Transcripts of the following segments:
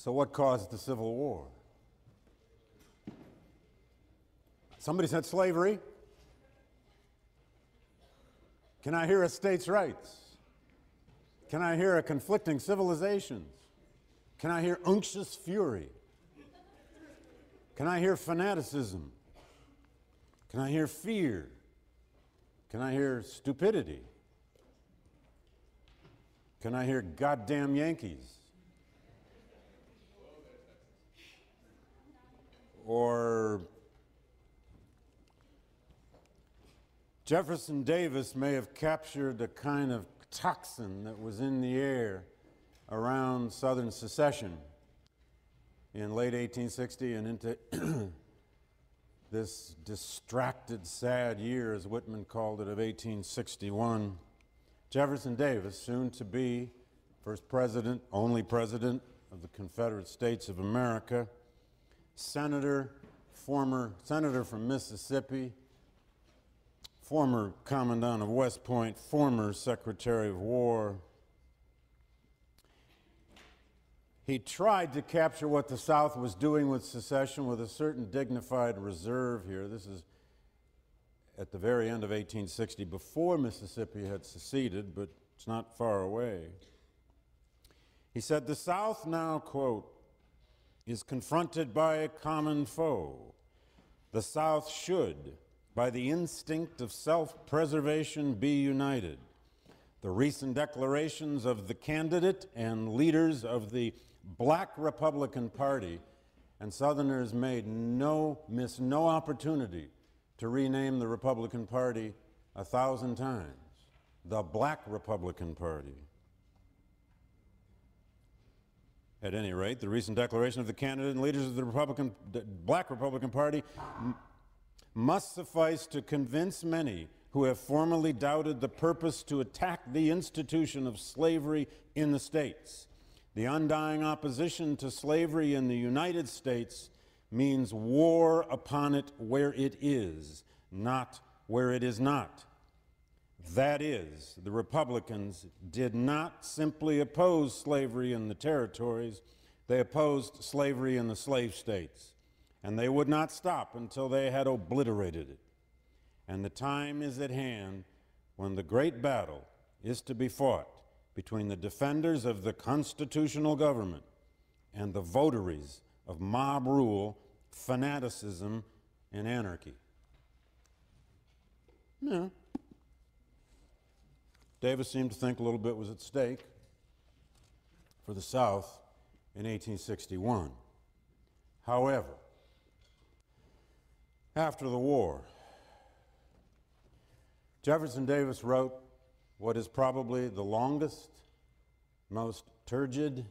So what caused the Civil War? Somebody said slavery. Can I hear a states' rights? Can I hear a conflicting civilizations? Can I hear unctuous fury? Can I hear fanaticism? Can I hear fear? Can I hear stupidity? Can I hear goddamn Yankees? Or Jefferson Davis may have captured a kind of toxin that was in the air around Southern secession in late 1860 and into this distracted, sad year, as Whitman called it, of 1861. Jefferson Davis, soon to be first president, only president of the Confederate States of America, former senator from Mississippi, former commandant of West Point, former Secretary of War. He tried to capture what the South was doing with secession with a certain dignified reserve here. This is at the very end of 1860, before Mississippi had seceded, but it's not far away. He said, "The South now," quote, "is confronted by a common foe. The South should, by the instinct of self-preservation, be united. The recent declarations of the candidate and leaders of the Black Republican Party," and Southerners miss no opportunity to rename the Republican Party 1,000 times, the Black Republican Party. At any rate, the recent declaration of the candidate and leaders of the Black Republican Party must suffice to convince many who have formerly doubted the purpose to attack the institution of slavery in the states. The undying opposition to slavery in the United States means war upon it where it is, not where it is not. That is, the Republicans did not simply oppose slavery in the territories, they opposed slavery in the slave states, and they would not stop until they had obliterated it. And the time is at hand when the great battle is to be fought between the defenders of the constitutional government and the votaries of mob rule, fanaticism, and anarchy. Yeah. Davis seemed to think a little bit was at stake for the South in 1861. However, after the war, Jefferson Davis wrote what is probably the longest, most turgid,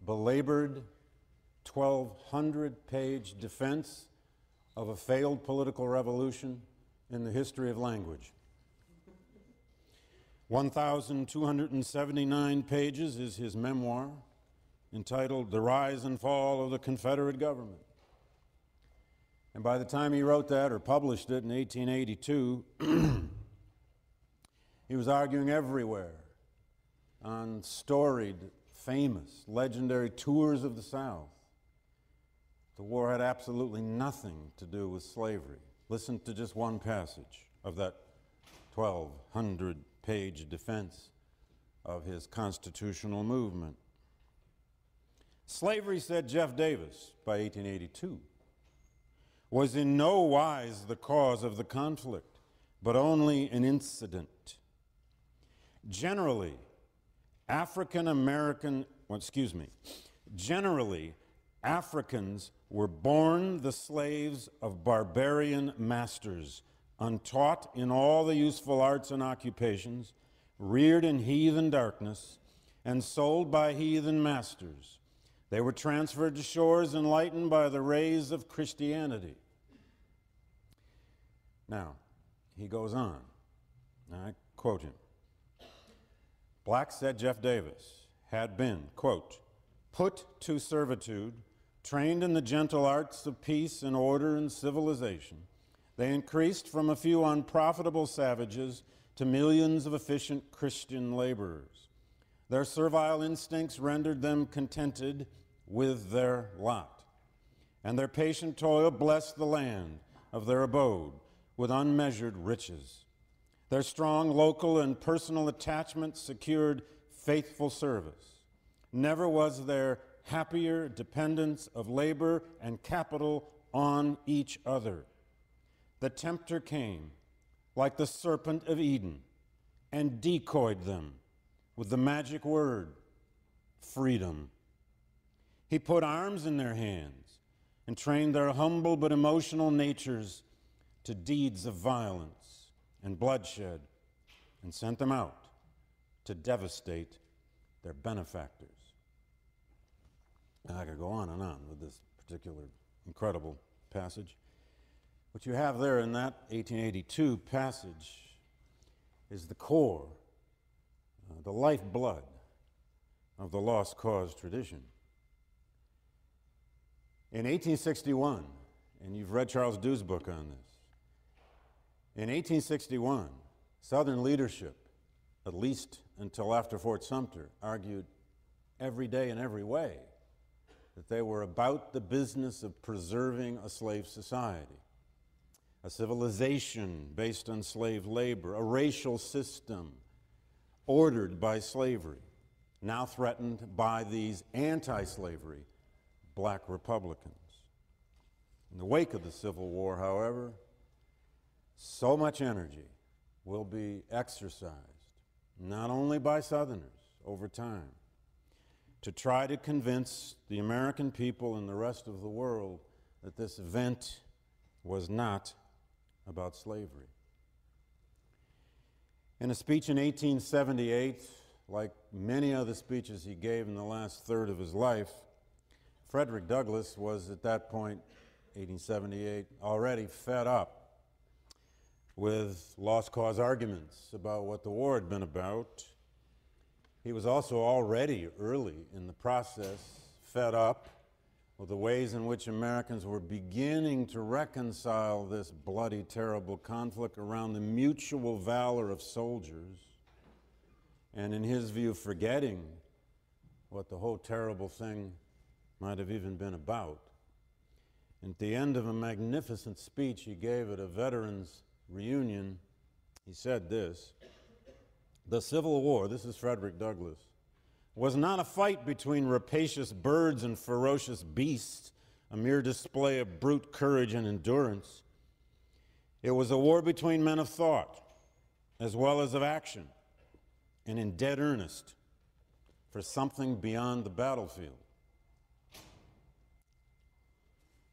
belabored, 1,200-page defense of a failed political revolution in the history of language. 1,279 pages is his memoir, entitled The Rise and Fall of the Confederate Government. And by the time he wrote that or published it in 1882, he was arguing everywhere on storied, famous, legendary tours of the South. The war had absolutely nothing to do with slavery. Listen to just one passage of that 1,200-page defense of his constitutional movement. Slavery, said Jeff Davis by 1882, was in no wise the cause of the conflict, but only an incident. Generally, generally, Africans were born the slaves of barbarian masters, untaught in all the useful arts and occupations, reared in heathen darkness, and sold by heathen masters. They were transferred to shores enlightened by the rays of Christianity. Now, he goes on, I quote him. Blacks, said Jeff Davis, had been, quote, put to servitude, trained in the gentle arts of peace and order and civilization. They increased from a few unprofitable savages to millions of efficient Christian laborers. Their servile instincts rendered them contented with their lot, and their patient toil blessed the land of their abode with unmeasured riches. Their strong local and personal attachment secured faithful service. Never was there happier dependence of labor and capital on each other. The tempter came like the serpent of Eden and decoyed them with the magic word, freedom. He put arms in their hands and trained their humble but emotional natures to deeds of violence and bloodshed, and sent them out to devastate their benefactors. And I could go on and on with this particular incredible passage. What you have there in that 1882 passage is the core, the lifeblood of the lost cause tradition. In 1861, and you've read Charles Dew's book on this, in 1861, Southern leadership, at least until after Fort Sumter, argued every day in every way that they were about the business of preserving a slave society, a civilization based on slave labor, a racial system ordered by slavery, now threatened by these anti-slavery black Republicans. In the wake of the Civil War, however, so much energy will be exercised, not only by Southerners over time, to try to convince the American people and the rest of the world that this event was not about slavery. In a speech in 1878, like many other speeches he gave in the last third of his life, Frederick Douglass was at that point, 1878, already fed up with lost cause arguments about what the war had been about. He was also already early in the process fed up with the ways in which Americans were beginning to reconcile this bloody, terrible conflict around the mutual valor of soldiers, and in his view, forgetting what the whole terrible thing might have even been about. At the end of a magnificent speech he gave at a veterans reunion, he said this: "The Civil War," this is Frederick Douglass, "was not a fight between rapacious birds and ferocious beasts, a mere display of brute courage and endurance. It was a war between men of thought as well as of action, and in dead earnest for something beyond the battlefield."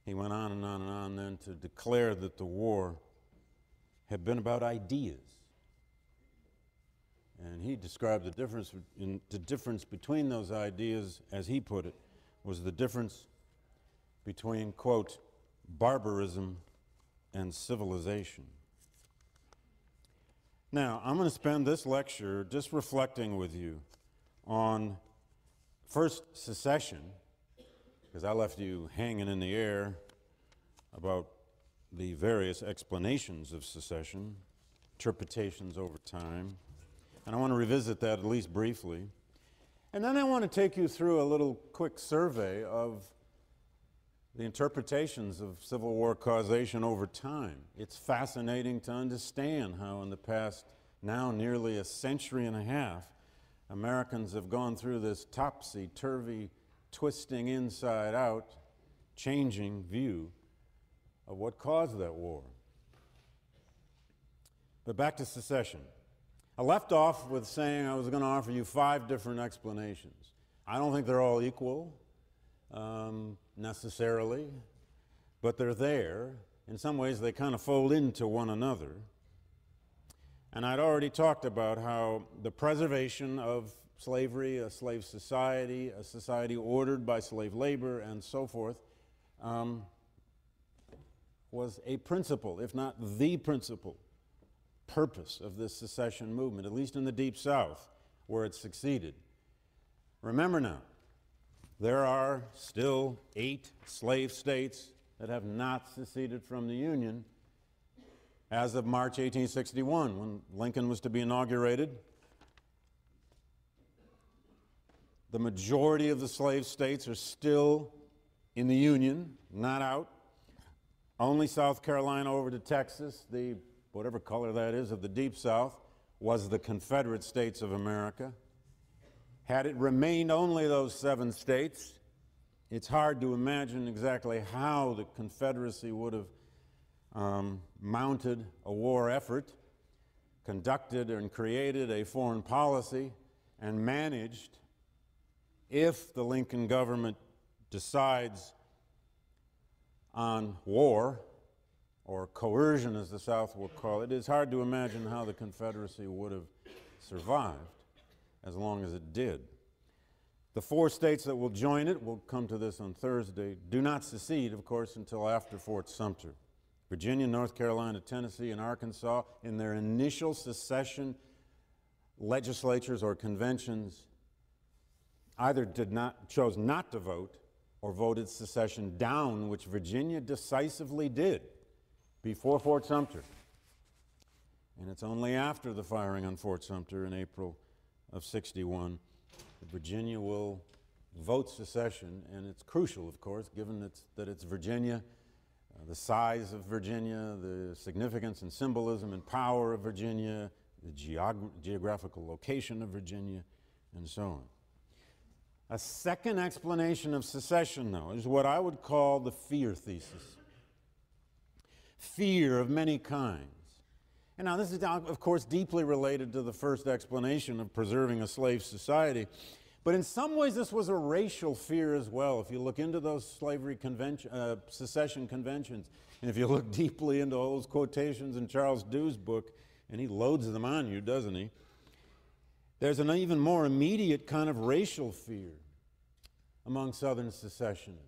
He went on and on and on then to declare that the war had been about ideas. And he described the difference between those ideas, as he put it, was the difference between, quote, barbarism and civilization. Now, I'm going to spend this lecture just reflecting with you on first secession, because I left you hanging in the air about the various explanations of secession, interpretations over time. And I want to revisit that at least briefly. And then I want to take you through a little quick survey of the interpretations of Civil War causation over time. It's fascinating to understand how in the past, now nearly a century and a half, Americans have gone through this topsy-turvy, twisting inside out, changing view of what caused that war. But back to secession. I left off with saying I was going to offer you 5 different explanations. I don't think they're all equal, necessarily, but they're there. In some ways, they kind of fold into one another. And I'd already talked about how the preservation of slavery, a slave society, a society ordered by slave labor, and so forth, was a principle, if not the principal, purpose of this secession movement, at least in the Deep South, where it succeeded. Remember now, there are still 8 slave states that have not seceded from the Union as of March 1861, when Lincoln was to be inaugurated. The majority of the slave states are still in the Union, not out. Only South Carolina over to Texas, the whatever color that is of the Deep South, was the Confederate States of America. Had it remained only those 7 states, it's hard to imagine exactly how the Confederacy would have mounted a war effort, conducted and created a foreign policy, and managed, if the Lincoln government decides on war, or coercion as the South will call it, it's hard to imagine how the Confederacy would have survived as long as it did. The 4 states that will join it, we'll come to this on Thursday, do not secede, of course, until after Fort Sumter. Virginia, North Carolina, Tennessee, and Arkansas, in their initial secession legislatures or conventions, either chose not to vote or voted secession down, which Virginia decisively did before Fort Sumter. And it's only after the firing on Fort Sumter in April of '61 that Virginia will vote secession, and it's crucial, of course, given that it's Virginia, the size of Virginia, the significance and symbolism and power of Virginia, the geographical location of Virginia, and so on. A second explanation of secession, though, is what I would call the fear thesis. Fear of many kinds. And now this is, of course, deeply related to the first explanation of preserving a slave society. But in some ways, this was a racial fear as well. If you look into those secession conventions, and if you look deeply into all those quotations in Charles Dew's book, and he loads them on you, doesn't he? There's an even more immediate kind of racial fear among Southern secessionists,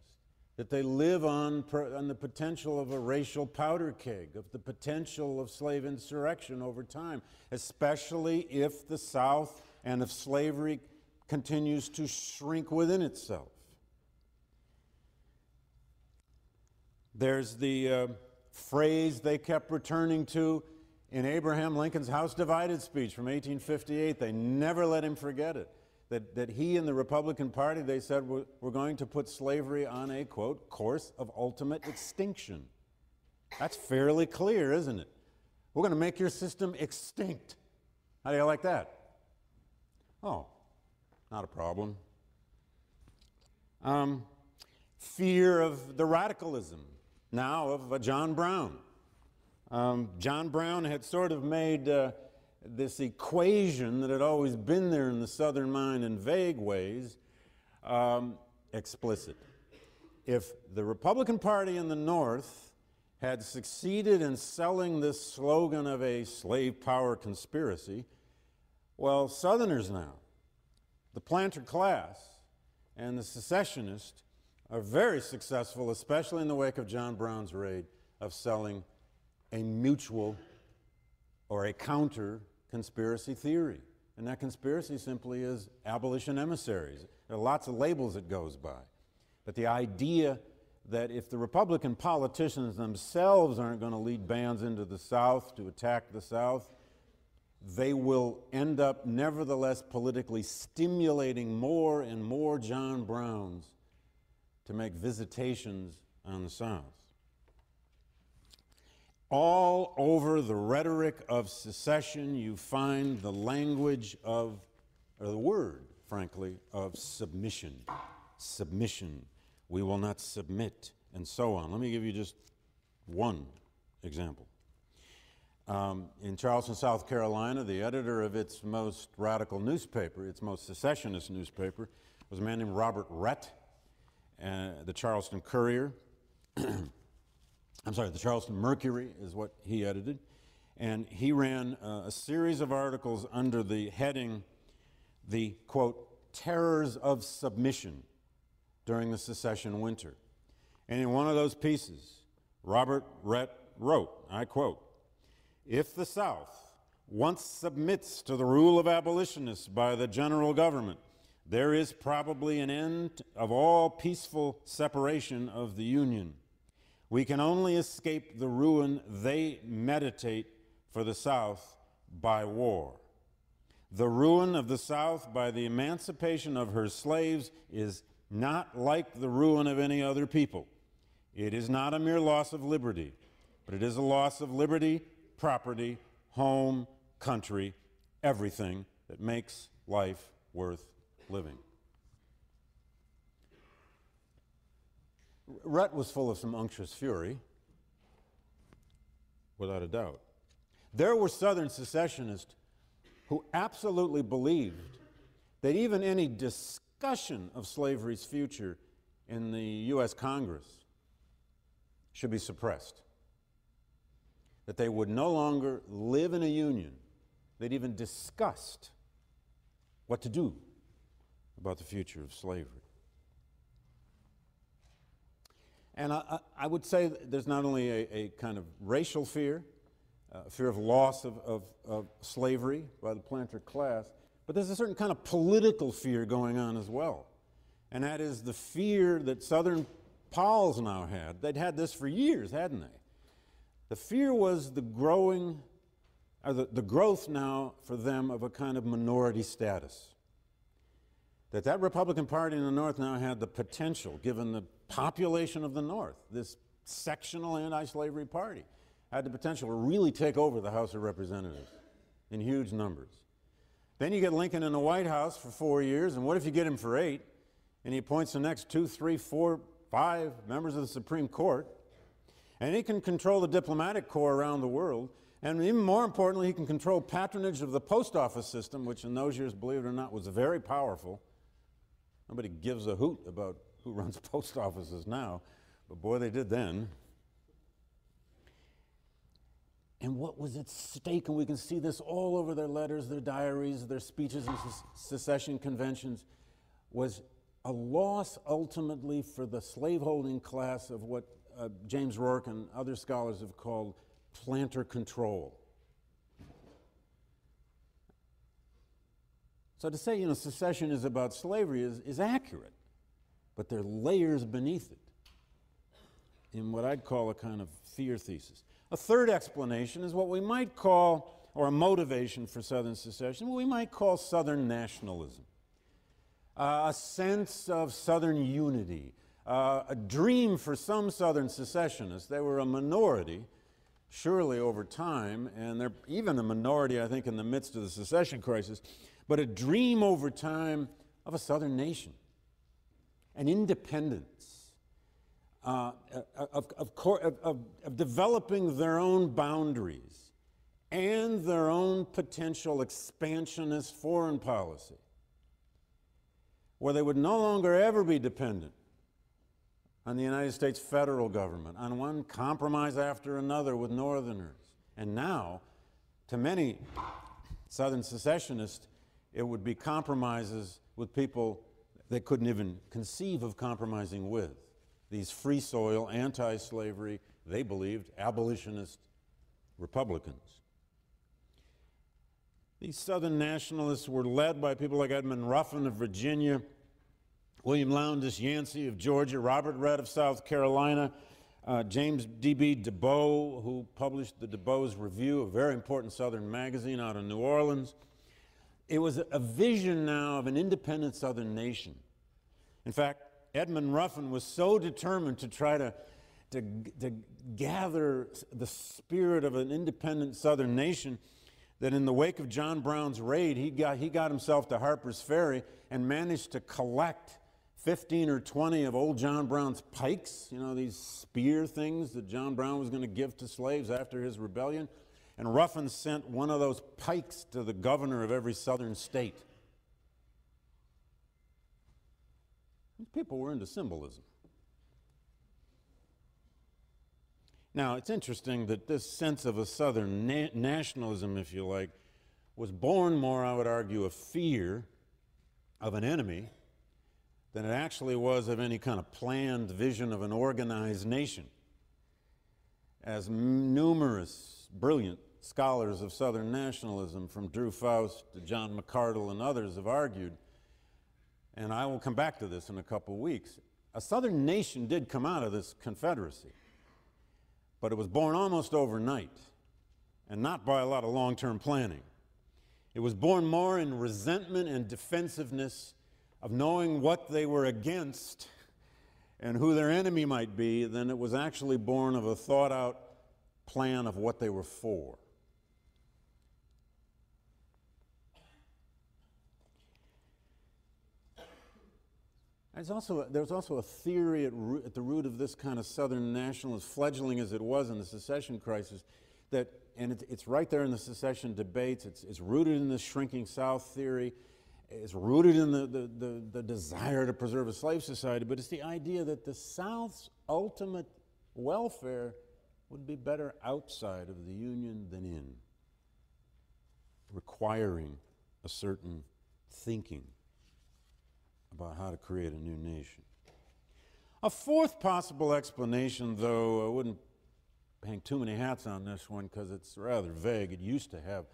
that they live on the potential of a racial powder keg, of the potential of slave insurrection over time, especially if the South and if slavery continues to shrink within itself. There's the phrase they kept returning to in Abraham Lincoln's House Divided speech from 1858. They never let him forget it. That he and the Republican Party, they said, we're going to put slavery on a, quote, course of ultimate extinction. That's fairly clear, isn't it? We're going to make your system extinct. How do you like that? Oh, not a problem. Fear of the radicalism now of John Brown. John Brown had sort of made this equation that had always been there in the Southern mind in vague ways explicit. If the Republican Party in the North had succeeded in selling this slogan of a slave power conspiracy, well, Southerners now, the planter class and the secessionists, are very successful, especially in the wake of John Brown's raid, of selling a mutual or a counter conspiracy theory. And that conspiracy simply is abolition emissaries. There are lots of labels it goes by. But the idea that if the Republican politicians themselves aren't going to lead bands into the South to attack the South, they will end up nevertheless politically stimulating more and more John Browns to make visitations on the South. All over the rhetoric of secession, you find the language of, or the word, frankly, of submission. Submission. We will not submit, and so on. Let me give you just one example. In Charleston, South Carolina, the editor of its most radical newspaper, its most secessionist newspaper, was a man named Robert Rhett, the Charleston Courier. I'm sorry, the Charleston Mercury is what he edited. And he ran a series of articles under the heading, the, quote, terrors of submission during the secession winter. And in one of those pieces, Robert Rhett wrote, I quote, "If the South once submits to the rule of abolitionists by the general government, there is probably an end of all peaceful separation of the Union. We can only escape the ruin they meditate for the South by war." The ruin of the South by the emancipation of her slaves is not like the ruin of any other people. It is not a mere loss of liberty, but it is a loss of liberty, property, home, country, everything that makes life worth living. Rhett was full of some unctuous fury, without a doubt. There were Southern secessionists who absolutely believed that even any discussion of slavery's future in the U.S. Congress should be suppressed, that they would no longer live in a union. They'd even discussed what to do about the future of slavery. And I would say that there's not only a kind of racial fear, fear of loss of slavery by the planter class, but there's a certain kind of political fear going on as well. And that is the fear that Southern Pols now had. They'd had this for years, hadn't they? The fear was the growth now for them of a kind of minority status. That Republican Party in the North now had the potential, given the population of the North, this sectional anti-slavery party, had the potential to really take over the House of Representatives in huge numbers. Then you get Lincoln in the White House for 4 years, and what if you get him for 8, and he appoints the next 2, 3, 4, 5 members of the Supreme Court, and he can control the diplomatic corps around the world, and even more importantly, he can control patronage of the post office system, which in those years, believe it or not, was very powerful. Nobody gives a hoot about who runs post offices now, but boy, they did then. And what was at stake, and we can see this all over their letters, their diaries, their speeches and secession conventions, was a loss ultimately for the slaveholding class of what James Rourke and other scholars have called planter control. So to say, secession is about slavery is accurate, but there are layers beneath it in what I'd call a kind of fear thesis. A third explanation is what we might call, or a motivation for Southern secession, what we might call Southern nationalism. A sense of Southern unity, a dream for some Southern secessionists. They were a minority, surely over time, and they're even a minority, I think, in the midst of the secession crisis, but a dream over time of a Southern nation, an independence, of developing their own boundaries and their own potential expansionist foreign policy, where they would no longer ever be dependent on the United States federal government, on one compromise after another with Northerners. And now, to many Southern secessionists, it would be compromises with people they couldn't even conceive of compromising with. These free soil, anti-slavery, they believed, abolitionist Republicans. These Southern nationalists were led by people like Edmund Ruffin of Virginia, William Lowndes Yancey of Georgia, Robert Redd of South Carolina, James D.B. DeBow, who published the DeBow's Review, a very important Southern magazine out of New Orleans. It was a vision now of an independent Southern nation. In fact, Edmund Ruffin was so determined to try to gather the spirit of an independent Southern nation that in the wake of John Brown's raid, he got himself to Harper's Ferry and managed to collect 15 or 20 of old John Brown's pikes, these spear things that John Brown was going to give to slaves after his rebellion. And Ruffin sent one of those pikes to the governor of every Southern state. People were into symbolism. Now, it's interesting that this sense of a Southern nationalism, if you like, was born more, I would argue, of fear of an enemy than it actually was of any kind of planned vision of an organized nation. As numerous brilliant scholars of Southern nationalism, from Drew Faust to John McArdle and others, have argued, and I will come back to this in a couple weeks, a Southern nation did come out of this Confederacy, but it was born almost overnight and not by a lot of long-term planning. It was born more in resentment and defensiveness of knowing what they were against and who their enemy might be than it was actually born of a thought-out plan of what they were for. There's also a theory at the root of this kind of Southern nationalist, fledgling as it was in the secession crisis, that, and it's right there in the secession debates, it's rooted in this shrinking South theory, it's rooted in the desire to preserve a slave society, but it's the idea that the South's ultimate welfare would be better outside of the Union than in, requiring a certain thinking about how to create a new nation. A fourth possible explanation, though I wouldn't hang too many hats on this one because it's rather vague. It used to have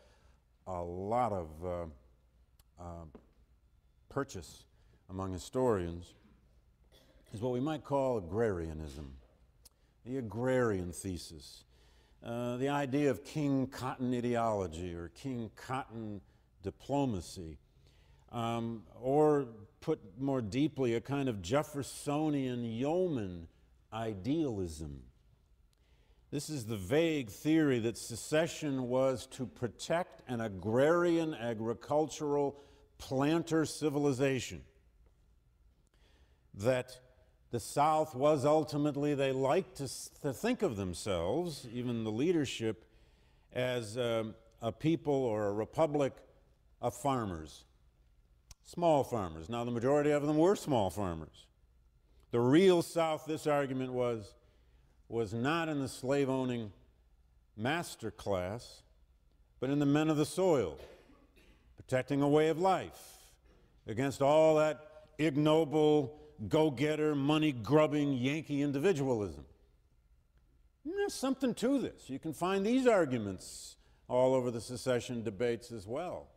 a lot of purchase among historians, is what we might call agrarianism, the agrarian thesis, the idea of King Cotton ideology or King Cotton diplomacy, or put more deeply, a kind of Jeffersonian yeoman idealism. This is the vague theory that secession was to protect an agrarian, agricultural, planter civilization. That the South was ultimately, they liked to think of themselves, even the leadership, as a people or a republic of farmers. Small farmers. Now, the majority of them were small farmers. The real South, this argument was not in the slave-owning master class, but in the men of the soil, protecting a way of life against all that ignoble, go-getter, money-grubbing Yankee individualism. And there's something to this. You can find these arguments all over the secession debates as well.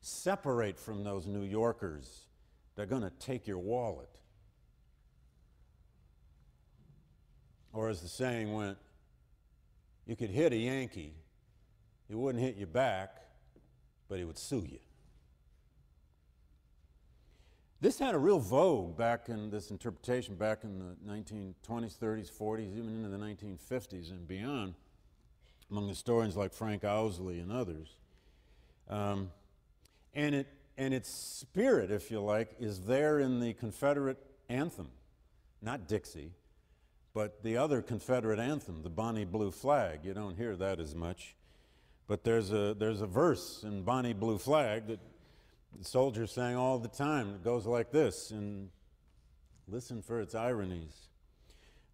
Separate from those New Yorkers. They're going to take your wallet. Or as the saying went, you could hit a Yankee, he wouldn't hit you back, but he would sue you. This had a real vogue back in this interpretation back in the 1920s, 30s, 40s, even into the 1950s and beyond, among historians like Frank Owsley and others. And its spirit, if you like, is there in the Confederate anthem, not Dixie, but the other Confederate anthem, the Bonnie Blue Flag. You don't hear that as much, but there's a verse in Bonnie Blue Flag that the soldiers sang all the time. It goes like this, and listen for its ironies.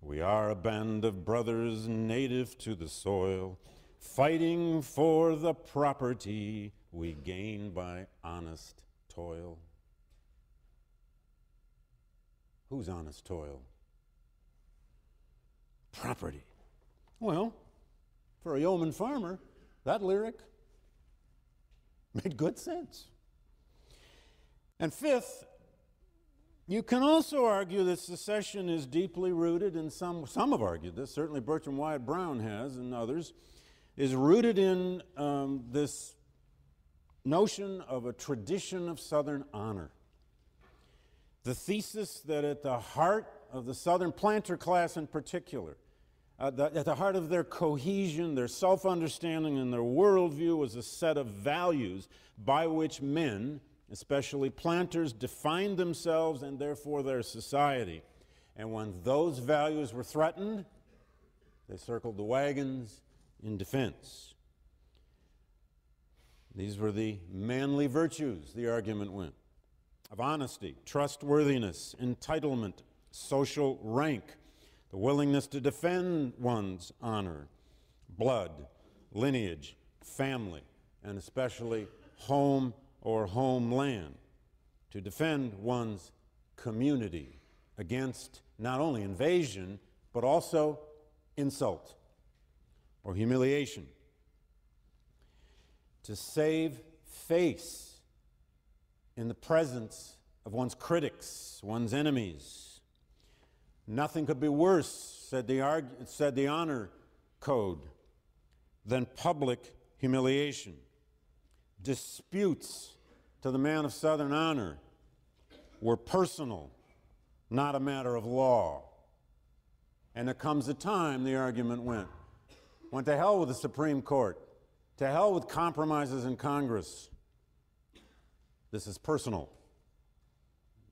We are a band of brothers native to the soil, fighting for the property we gain by honest toil. Whose honest toil? Property. Well, for a yeoman farmer, that lyric made good sense. And fifth, you can also argue that secession is deeply rooted in some have argued this, certainly Bertram Wyatt Brown has and others, is rooted in this notion of a tradition of Southern honor. The thesis that at the heart of the Southern planter class in particular, at the heart of their cohesion, their self-understanding, and their worldview was a set of values by which men, especially planters, defined themselves and therefore their society. And when those values were threatened, they circled the wagons in defense. These were the manly virtues, the argument went, of honesty, trustworthiness, entitlement, social rank, the willingness to defend one's honor, blood, lineage, family, and especially home or homeland, to defend one's community against not only invasion, but also insult or humiliation. To save face in the presence of one's critics, one's enemies. Nothing could be worse, said the honor code, than public humiliation. disputes to the man of Southern honor were personal, not a matter of law. And there comes a time, the argument went to hell with the Supreme Court, to hell with compromises in Congress. This is personal,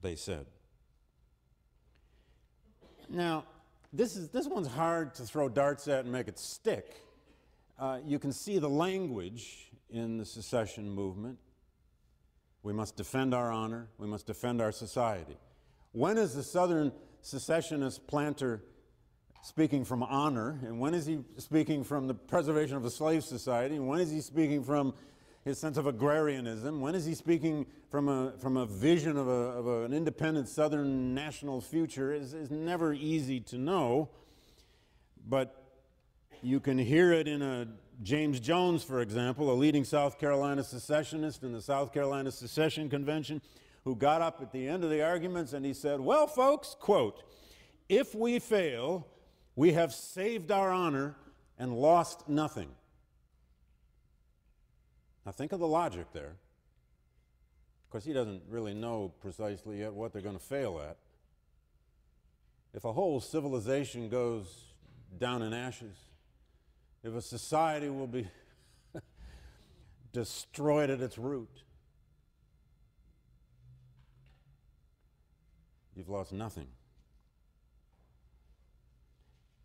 they said. Now, this one's hard to throw darts at and make it stick. You can see the language in the secession movement. We must defend our honor. We must defend our society. When is the Southern secessionist planter speaking from honor? And when is he speaking from the preservation of a slave society? And when is he speaking from his sense of agrarianism? When is he speaking from a vision of an independent Southern national future? Is never easy to know. But you can hear it in James Jones, for example, a leading South Carolina secessionist in the South Carolina Secession Convention, who got up at the end of the arguments and he said, well, folks, quote, if we fail, we have saved our honor and lost nothing. Now think of the logic there. Of course, he doesn't really know precisely yet what they're going to fail at. If a whole civilization goes down in ashes, if a society will be destroyed at its root, you've lost nothing.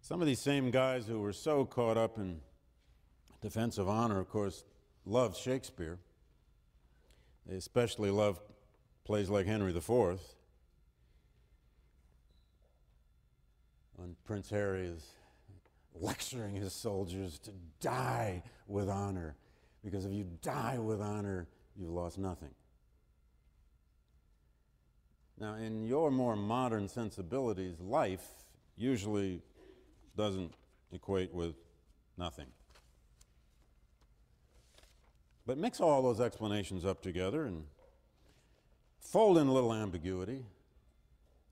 Some of these same guys who were so caught up in defense of honor, of course, loved Shakespeare. They especially loved plays like Henry IV. When Prince Harry is lecturing his soldiers to die with honor, because if you die with honor, you've lost nothing. Now, in your more modern sensibilities, life usually doesn't equate with nothing. But mix all those explanations up together and fold in a little ambiguity,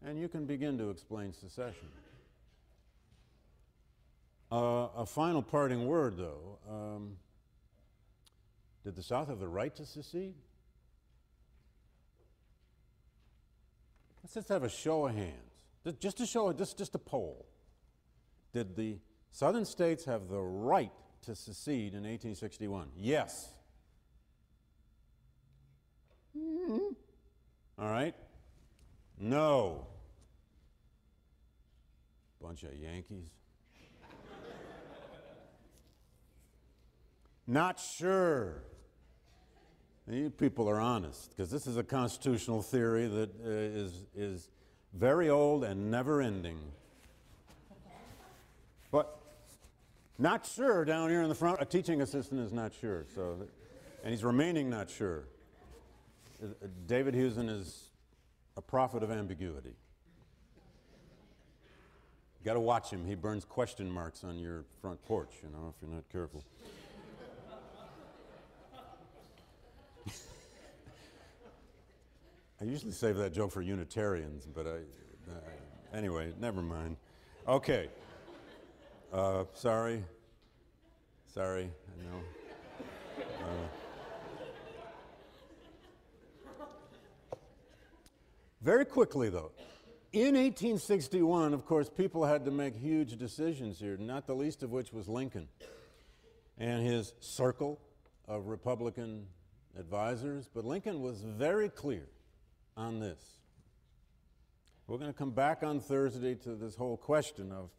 and you can begin to explain secession. A final parting word, though. Did the South have the right to secede? Let's just have a show of hands. Just a poll. Did the Southern states have the right to secede in 1861? Yes. All right. No. Bunch of Yankees. Not sure. You people are honest, because this is a constitutional theory that is very old and never ending. But not sure down here in the front. A teaching assistant is not sure, and he's remaining not sure. David Hewson is a prophet of ambiguity. You got to watch him. He burns question marks on your front porch, if you're not careful. I usually save that joke for Unitarians, but anyway, never mind. Okay. Sorry, I know. Very quickly, though, in 1861, of course, people had to make huge decisions here, not the least of which was Lincoln and his circle of Republican advisors. But Lincoln was very clear on this. We're going to come back on Thursday to this whole question of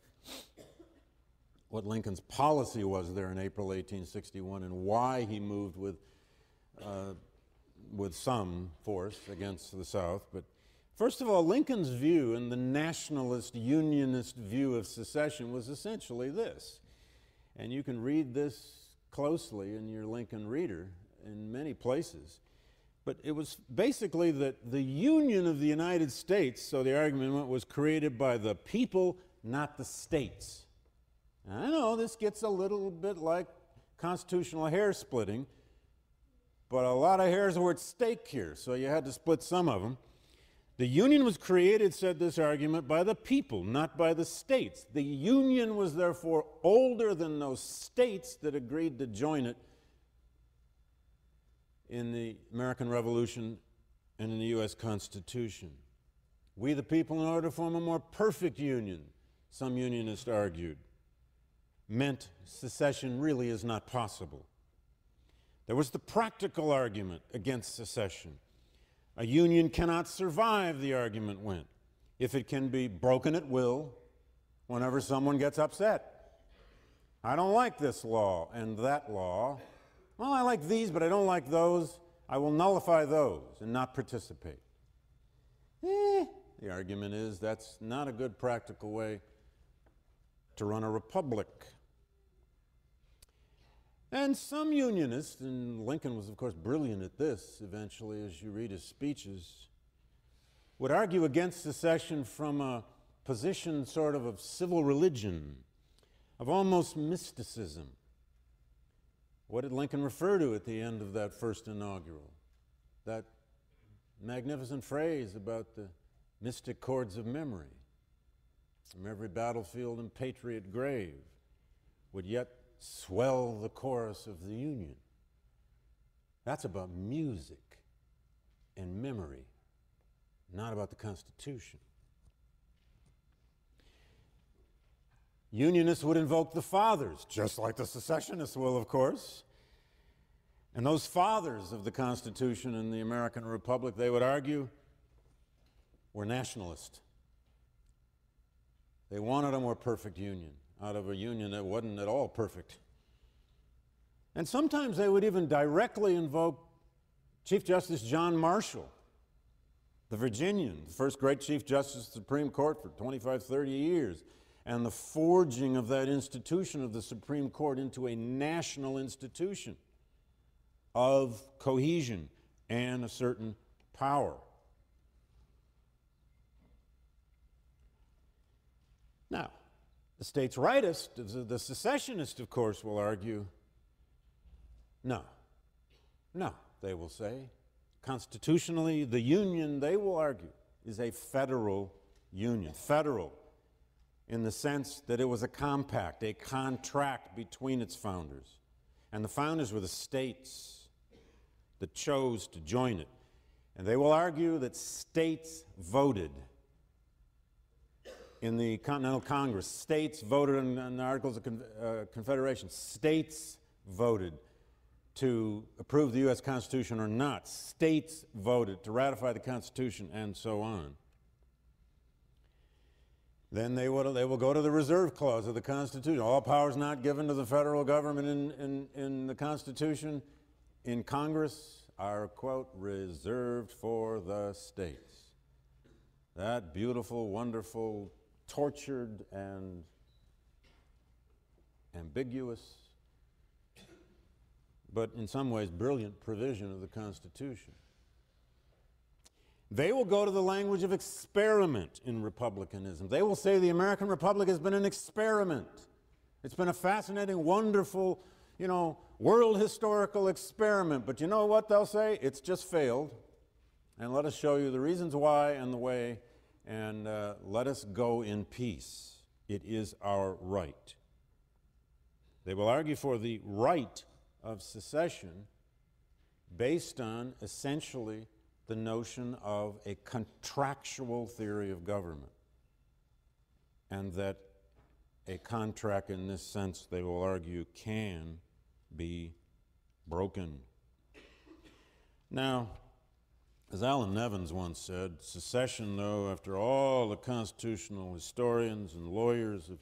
what Lincoln's policy was there in April 1861 and why he moved with some force against the South. But first of all, Lincoln's view and the nationalist, unionist view of secession was essentially this. And you can read this closely in your Lincoln Reader in many places. But it was basically that the Union of the United States, so the argument went, was created by the people, not the states. Now, I know this gets a little bit like constitutional hair splitting, but a lot of hairs were at stake here, so you had to split some of them. The Union was created, said this argument, by the people, not by the states. The Union was therefore older than those states that agreed to join it in the American Revolution and in the U.S. Constitution. We the people, in order to form a more perfect union, some unionists argued, meant secession really is not possible. There was the practical argument against secession. A union cannot survive, the argument went, if it can be broken at will whenever someone gets upset. I don't like this law and that law. Well, I like these, but I don't like those. I will nullify those and not participate. The argument is that's not a good practical way to run a republic. And some unionists, and Lincoln was of course brilliant at this eventually as you read his speeches, would argue against secession from a position sort of civil religion, of almost mysticism. What did Lincoln refer to at the end of that first inaugural? That magnificent phrase about the mystic chords of memory. From every battlefield and patriot grave would yet swell the chorus of the Union. That's about music and memory, not about the Constitution. Unionists would invoke the fathers, just like the secessionists will, of course. And those fathers of the Constitution and the American Republic, they would argue, were nationalist. They wanted a more perfect union out of a union that wasn't at all perfect. And sometimes they would even directly invoke Chief Justice John Marshall, the Virginian, the first great Chief Justice of the Supreme Court for 25, 30 years, and the forging of that institution of the Supreme Court into a national institution of cohesion and a certain power. Now, the states' rightists, the secessionists, of course, will argue, no, they will say. Constitutionally, the Union, they will argue, is a federal union. Federal in the sense that it was a compact, a contract between its founders. And the founders were the states that chose to join it. And they will argue that states voted in the Continental Congress. States voted on the Articles of Confederation. States voted to approve the U.S. Constitution or not. States voted to ratify the Constitution, and so on. Then they will go to the reserve clause of the Constitution. All powers not given to the federal government in the Constitution, in Congress, are, quote, reserved for the states. That beautiful, wonderful, tortured and ambiguous, but in some ways brilliant provision of the Constitution. They will go to the language of experiment in republicanism. They will say the American Republic has been an experiment. It's been a fascinating, wonderful, world historical experiment. But you know what they'll say? It's just failed. And let us show you the reasons why and the way, and let us go in peace. It is our right. They will argue for the right of secession based on essentially the notion of a contractual theory of government, and that a contract in this sense, they will argue, can be broken. Now, as Alan Nevins once said, secession, though, after all the constitutional historians and lawyers have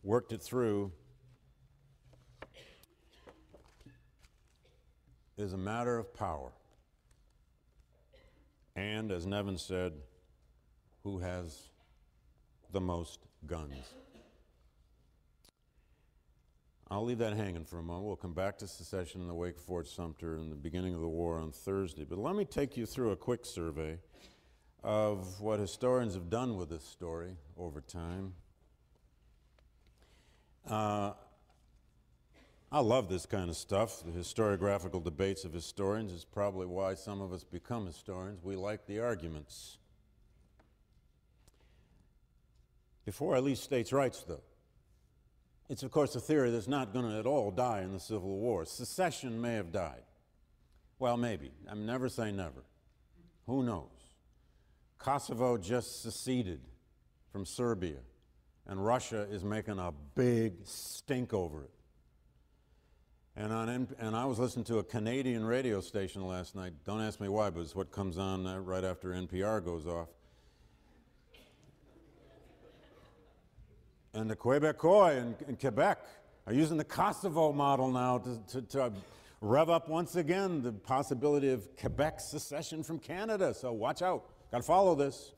worked it through, is a matter of power. And, as Nevin said, who has the most guns? I'll leave that hanging for a moment. We'll come back to secession in the wake of Fort Sumter and the beginning of the war on Thursday. But let me take you through a quick survey of what historians have done with this story over time. I love this kind of stuff. The historiographical debates of historians is probably why some of us become historians. We like the arguments. Before I leave states' rights, though, it's of course a theory that's not going to at all die in the Civil War. Secession may have died. Well, maybe. I'm never say never. Who knows? Kosovo just seceded from Serbia, and Russia is making a big stink over it. And I was listening to a Canadian radio station last night. Don't ask me why, but it's what comes on right after NPR goes off. And the Quebecois in Quebec are using the Kosovo model now to rev up once again the possibility of Quebec's secession from Canada. So watch out. Got to follow this.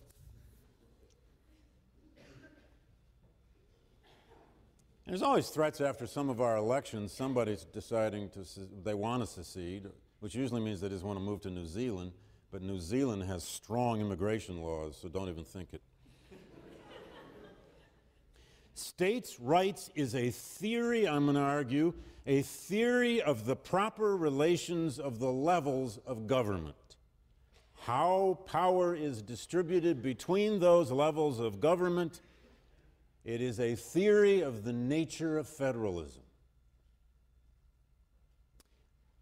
There's always threats after some of our elections. Somebody's deciding they want to secede, which usually means they just want to move to New Zealand. But New Zealand has strong immigration laws, so don't even think it. States' rights is a theory, I'm going to argue, a theory of the proper relations of the levels of government. How power is distributed between those levels of government. It is a theory of the nature of federalism.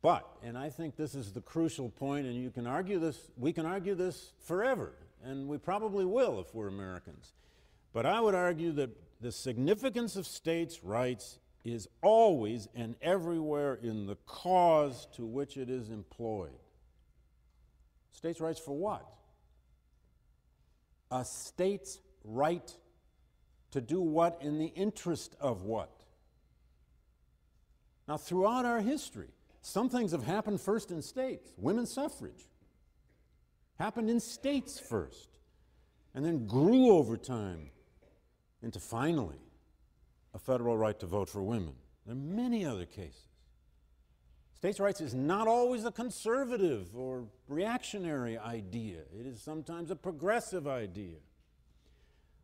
But, and I think this is the crucial point, and you can argue this, we can argue this forever, and we probably will if we're Americans. But I would argue that the significance of states' rights is always and everywhere in the cause to which it is employed. States' rights for what? A state's right to do what in the interest of what? Now, throughout our history, some things have happened first in states. Women's suffrage happened in states first, and then grew over time into finally a federal right to vote for women. There are many other cases. States' rights is not always a conservative or reactionary idea. It is sometimes a progressive idea.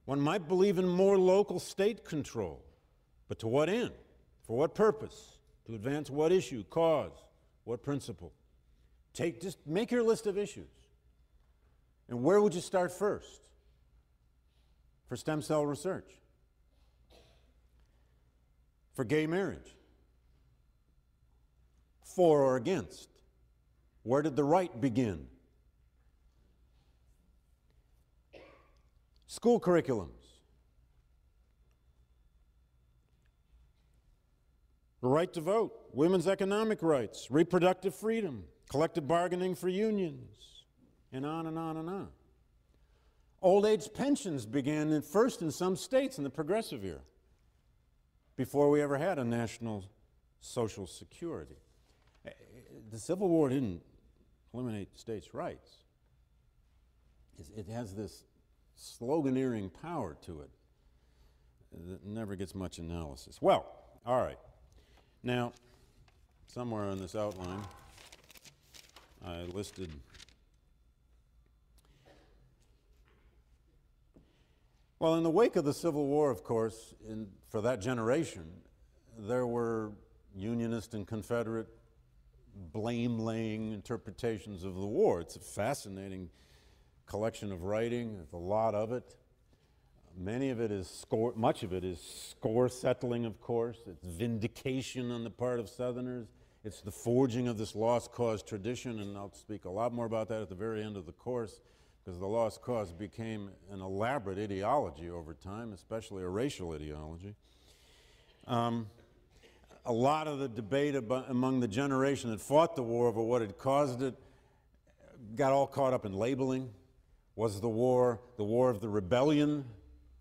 One might believe in more local state control, but to what end? For what purpose? To advance what issue, cause, what principle? Just make your list of issues. And where would you start first? For stem cell research, for gay marriage, for or against. Where did the right begin? School curriculums, the right to vote, women's economic rights, reproductive freedom, collective bargaining for unions, and on and on and on. Old age pensions began first in some states in the progressive era, before we ever had a national social security. The Civil War didn't eliminate states' rights. It has this sloganeering power to it that never gets much analysis. Well, all right. Now, somewhere in this outline, I listed well, in the wake of the Civil War, of course, for that generation, there were Unionist and Confederate blame-laying interpretations of the war. It's a fascinating collection of writing. There's a lot of it. Much of it is score settling, of course. It's vindication on the part of Southerners. It's the forging of this lost cause tradition, and I'll speak a lot more about that at the very end of the course, because the lost cause became an elaborate ideology over time, especially a racial ideology. A lot of the debate among the generation that fought the war over what had caused it got all caught up in labeling. Was the war of the rebellion,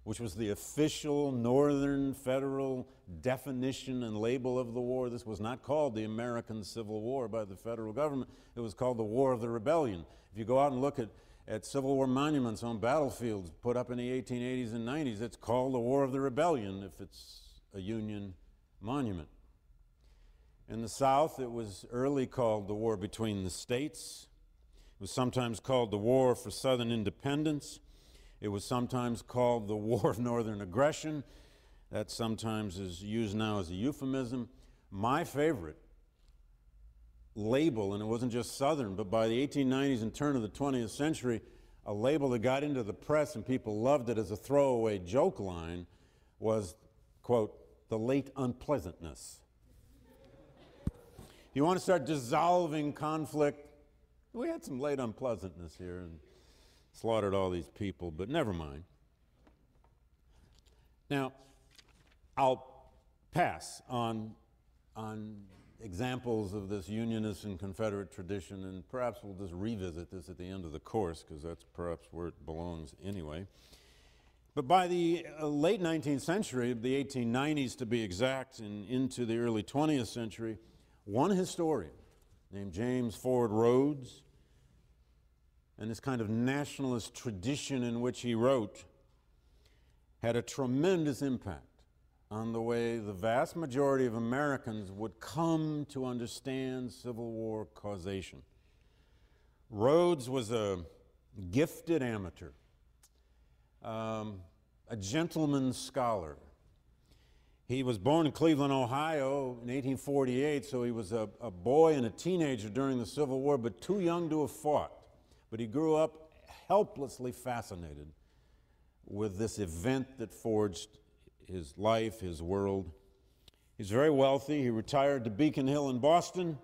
which was the official Northern federal definition and label of the war? This was not called the American Civil War by the federal government. It was called the War of the Rebellion. If you go out and look at Civil War monuments on battlefields put up in the 1880s and 90s, it's called the War of the Rebellion if it's a Union monument. In the South, it was early called the War between the States. It was sometimes called the War for Southern Independence. It was sometimes called the War of Northern Aggression. That sometimes is used now as a euphemism. My favorite label, and it wasn't just Southern, but by the 1890s and turn of the 20th century, a label that got into the press and people loved it as a throwaway joke line was, quote, the late unpleasantness. You want to start dissolving conflict, We had some late unpleasantness here and slaughtered all these people, but never mind. Now, I'll pass on examples of this Unionist and Confederate tradition, and perhaps we'll just revisit this at the end of the course, because that's perhaps where it belongs anyway. But by the late 19th century, the 1890s to be exact, and into the early 20th century, one historian named James Ford Rhodes, and this kind of nationalist tradition in which he wrote, had a tremendous impact on the way the vast majority of Americans would come to understand Civil War causation. Rhodes was a gifted amateur, a gentleman's scholar. He was born in Cleveland, Ohio in 1848, so he was a boy and a teenager during the Civil War, but too young to have fought. But he grew up helplessly fascinated with this event that forged his life, his world. He's very wealthy. He retired to Beacon Hill in Boston,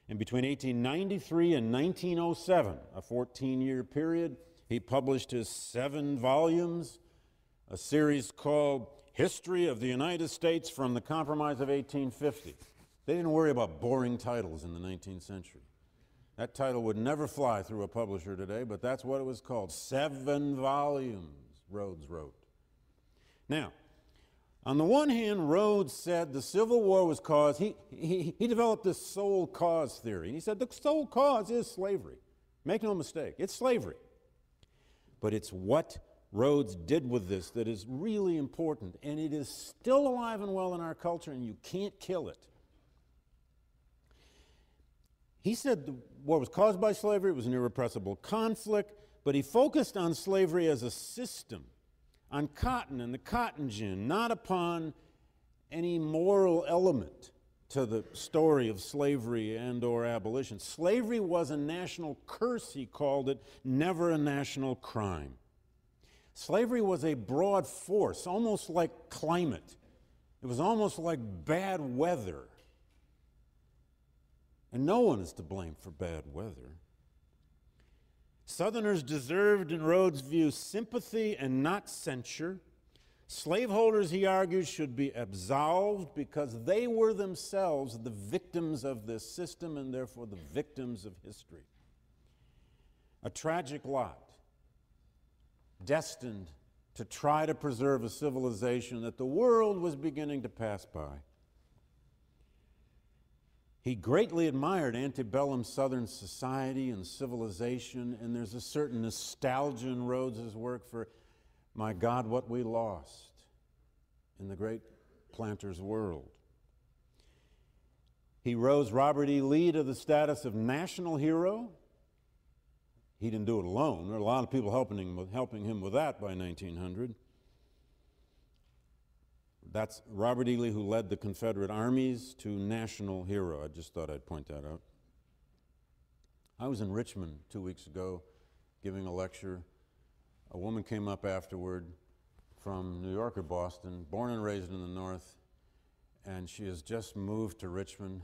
and between 1893 and 1907, a 14-year period, he published his 7 volumes, a series called History of the United States from the Compromise of 1850. They didn't worry about boring titles in the 19th century. That title would never fly through a publisher today, but that's what it was called. 7 volumes, Rhodes wrote. Now, on the one hand, Rhodes said the Civil War was caused, he developed this sole cause theory. And he said the sole cause is slavery. Make no mistake, it's slavery. But it's what Rhodes did with this that is really important, and it is still alive and well in our culture, and you can't kill it. He said the war was caused by slavery, it was an irrepressible conflict, but he focused on slavery as a system, on cotton and the cotton gin, not upon any moral element to the story of slavery and or abolition. Slavery was a national curse, he called it, never a national crime. Slavery was a broad force, almost like climate. It was almost like bad weather. And no one is to blame for bad weather. Southerners deserved, in Rhodes' view, sympathy and not censure. Slaveholders, he argued, should be absolved because they were themselves the victims of this system and therefore the victims of history. A tragic lot, destined to try to preserve a civilization that the world was beginning to pass by. He greatly admired antebellum Southern society and civilization, and there's a certain nostalgia in Rhodes' work for, my God, what we lost in the great planter's world. He rose Robert E. Lee to the status of national hero. He didn't do it alone. There were a lot of people helping him with that by 1900. That's Robert E. Lee, who led the Confederate armies, to national hero. I just thought I'd point that out. I was in Richmond 2 weeks ago giving a lecture. A woman came up afterward from New York or Boston, born and raised in the North, and she has just moved to Richmond.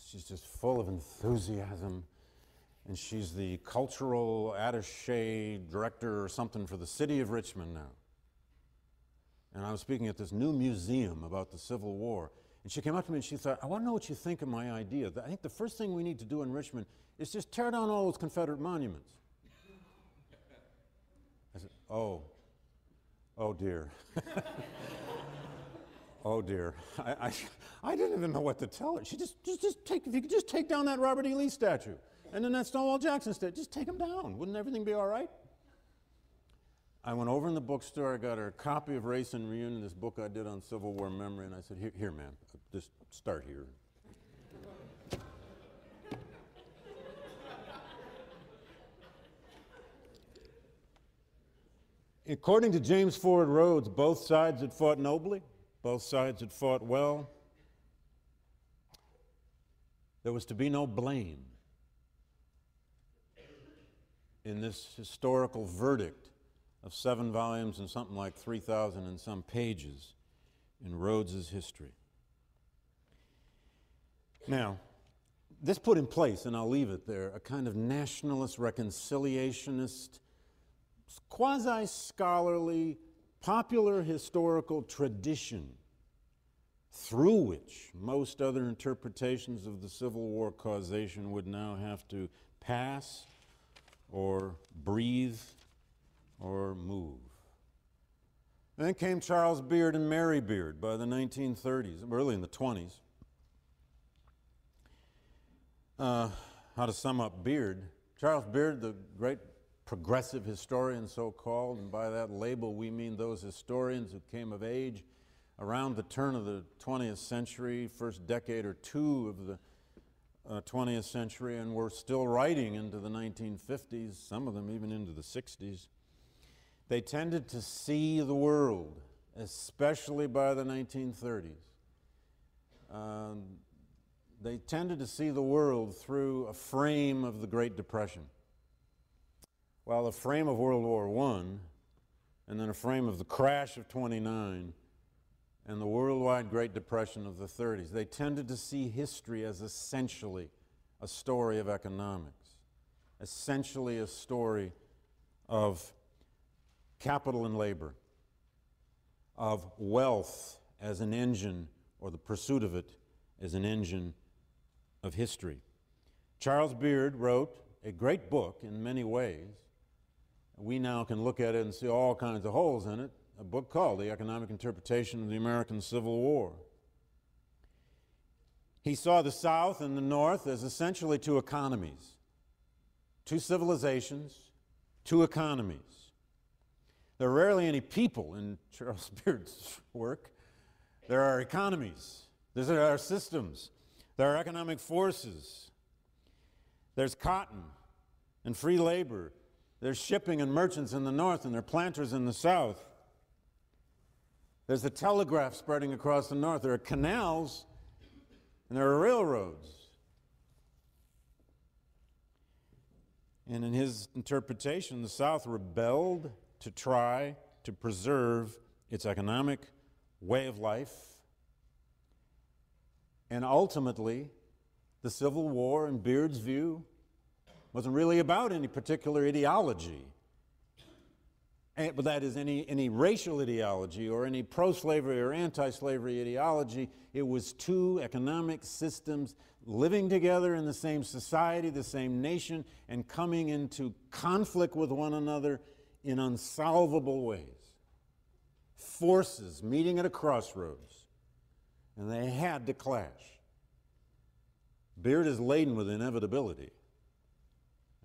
She's just full of enthusiasm, and she's the cultural attaché director or something for the city of Richmond now. And I was speaking at this new museum about the Civil War, and she came up to me and she thought, I want to know what you think of my idea. I think the first thing we need to do in Richmond is just tear down all those Confederate monuments. I said, oh dear. Oh dear. I didn't even know what to tell her. She if you could just take down that Robert E. Lee statue, and then that Stonewall Jackson statue, just take them down. Wouldn't everything be all right? I went over in the bookstore, I got her a copy of Race and Reunion, this book I did on Civil War memory, and I said, here, man, just start here. According to James Ford Rhodes, both sides had fought nobly, both sides had fought well. There was to be no blame in this historical verdict of 7 volumes and something like 3,000 and some pages in Rhodes' history. Now, This put in place, and I'll leave it there, a kind of nationalist, reconciliationist, quasi-scholarly, popular historical tradition through which most other interpretations of the Civil War causation would now have to pass or breathe or move. Then came Charles Beard and Mary Beard by the 1930s, early in the 20s. How to sum up Beard? Charles Beard, the great progressive historian, so-called, and by that label we mean those historians who came of age around the turn of the 20th century, first decade or two of the 20th century, and were still writing into the 1950s, some of them even into the 60s. They tended to see the world, especially by the 1930s. They tended to see the world through a frame of the Great Depression. While the frame of World War I, and then a frame of the crash of '29, and the worldwide Great Depression of the 30s, they tended to see history as essentially a story of economics, essentially a story of capital and labor, of wealth as an engine, or the pursuit of it as an engine of history. Charles Beard wrote a great book in many ways. We now can look at it and see all kinds of holes in it, a book called The Economic Interpretation of the American Civil War. He saw the South and the North as essentially two economies, two civilizations, two economies. There are rarely any people in Charles Beard's work. There are economies. There are systems. There are economic forces. There's cotton and free labor. There's shipping and merchants in the North, and there are planters in the South. There's the telegraph spreading across the North. There are canals, and there are railroads. And in his interpretation, the South rebelled to try to preserve its economic way of life. And ultimately, the Civil War, in Beard's view, wasn't really about any particular ideology. But that is any racial ideology or any pro-slavery or anti-slavery ideology. It was two economic systems living together in the same society, the same nation, and coming into conflict with one another in unsolvable ways. Forces meeting at a crossroads, and they had to clash. Beard is laden with inevitability,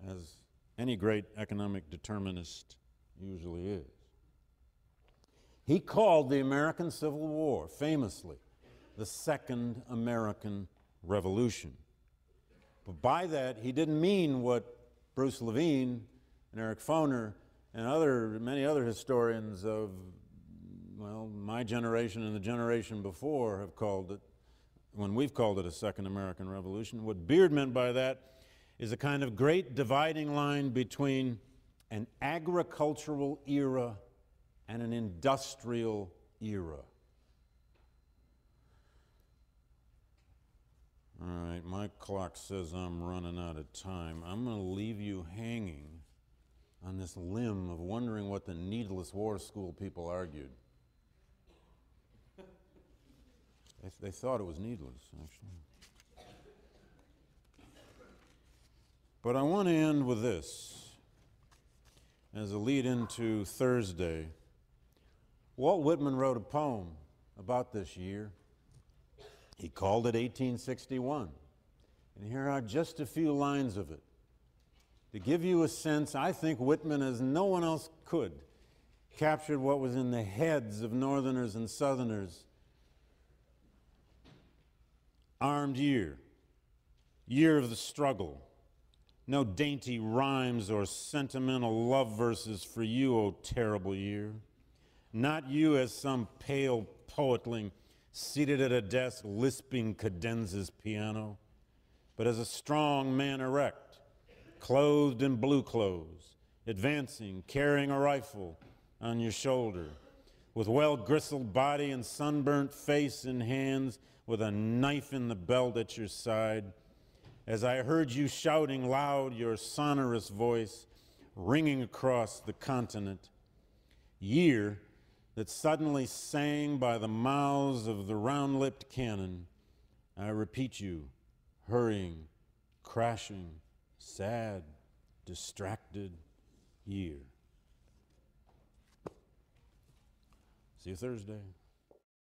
as any great economic determinist usually is. He called the American Civil War, famously, the Second American Revolution. But by that, he didn't mean what Bruce Levine and Eric Foner and many other historians of, well, my generation and the generation before have called it, when we've called it a Second American Revolution. What Beard meant by that is a kind of great dividing line between an agricultural era and an industrial era. All right, my clock says I'm running out of time. I'm going to leave you hanging on this limb of wondering what the needless war school people argued. They thought it was needless, actually. But I want to end with this as a lead into Thursday. Walt Whitman wrote a poem about this year. He called it 1861. And here are just a few lines of it. To give you a sense, I think Whitman, as no one else could, captured what was in the heads of Northerners and Southerners. Armed year, year of the struggle. No dainty rhymes or sentimental love verses for you, O terrible year. Not you as some pale poetling seated at a desk lisping cadenzas piano, but as a strong man erect, clothed in blue clothes, advancing, carrying a rifle on your shoulder, with well-gristled body and sunburnt face and hands, with a knife in the belt at your side, as I heard you shouting loud, your sonorous voice ringing across the continent. Year that suddenly sang by the mouths of the round-lipped cannon. I repeat you, hurrying, crashing, sad, distracted year. See you Thursday.